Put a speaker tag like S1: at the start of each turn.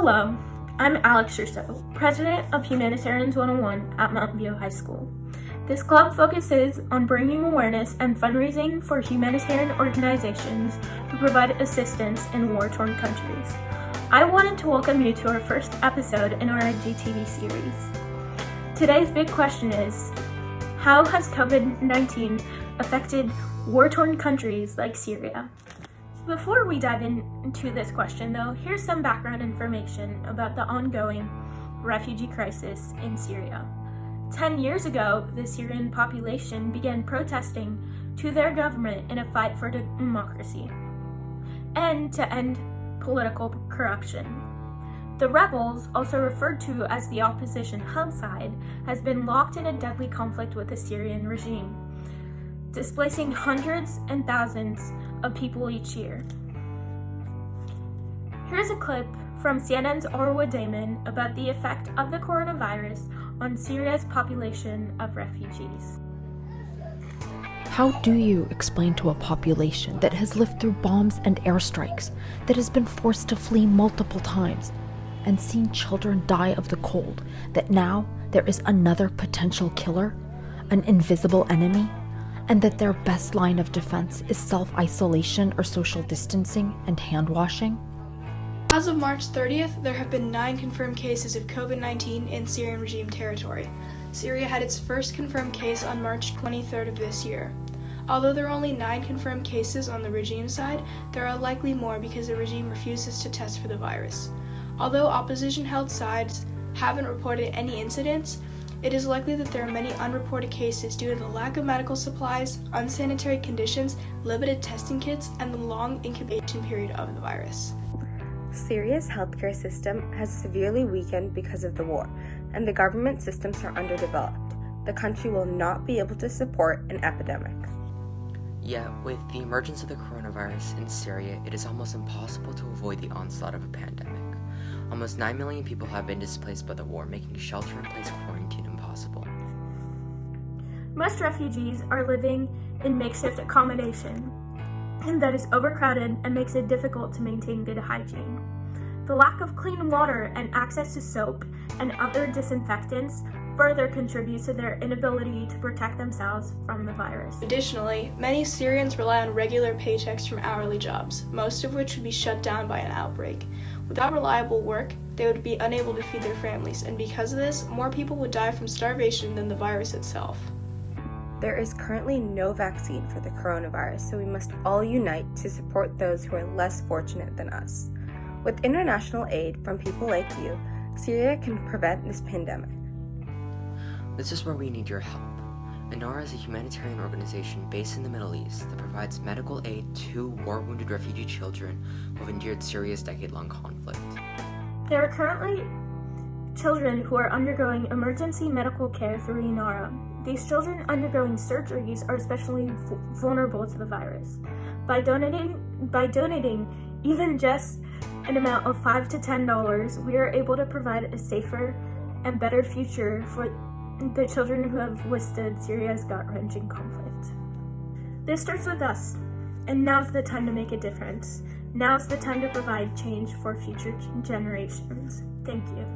S1: Hello, I'm Alex Urso, President of Humanitarians 101 at Mountain View High School. This club focuses on bringing awareness and fundraising for humanitarian organizations who provide assistance in war-torn countries. I wanted to welcome you to our first episode in our IGTV series. Today's big question is, how has COVID-19 affected war-torn countries like Syria? Before we dive into this question, though, here's some background information about the ongoing refugee crisis in Syria. 10 years ago, the Syrian population began protesting to their government in a fight for democracy and to end political corruption. The rebels, also referred to as the opposition hub side, has been locked in a deadly conflict with the Syrian regime, displacing hundreds and thousands of people each year. Here's a clip from CNN's Arwa Damon about the effect of the coronavirus on Syria's population of refugees.
S2: How do you explain to a population that has lived through bombs and airstrikes, that has been forced to flee multiple times, and seen children die of the cold, that now there is another potential killer, an invisible enemy, and that their best line of defense is self-isolation or social distancing and hand-washing?
S3: As of March 30th, there have been 9 confirmed cases of COVID-19 in Syrian regime territory. Syria had its first confirmed case on March 23rd of this year. Although there are only 9 confirmed cases on the regime side, there are likely more because the regime refuses to test for the virus. Although opposition-held sides haven't reported any incidents, it is likely that there are many unreported cases due to the lack of medical supplies, unsanitary conditions, limited testing kits, and the long incubation period of the virus.
S4: Syria's healthcare system has severely weakened because of the war, and the government systems are underdeveloped. The country will not be able to support an epidemic.
S5: Yet, with the emergence of the coronavirus in Syria, it is almost impossible to avoid the onslaught of a pandemic. Almost 9 million people have been displaced by the war, making shelter-in-place quarantine impossible.
S1: Most refugees are living in makeshift accommodation, and that is overcrowded and makes it difficult to maintain good hygiene. The lack of clean water and access to soap and other disinfectants further contributes to their inability to protect themselves from the virus.
S3: Additionally, many Syrians rely on regular paychecks from hourly jobs, most of which would be shut down by an outbreak. Without reliable work, they would be unable to feed their families, and because of this, more people would die from starvation than the virus itself.
S4: There is currently no vaccine for the coronavirus, so we must all unite to support those who are less fortunate than us. With international aid from people like you, Syria can prevent this pandemic.
S5: This is where we need your help. INARA is a humanitarian organization based in the Middle East that provides medical aid to war-wounded refugee children who have endured Syria's decade-long conflict.
S1: There are currently children who are undergoing emergency medical care through INARA. These children undergoing surgeries are especially vulnerable to the virus. By donating even just an amount of $5 to $10, we are able to provide a safer and better future for the children who have withstood Syria's gut-wrenching conflict. This starts with us, and now's the time to make a difference. Now's the time to provide change for future generations. Thank you.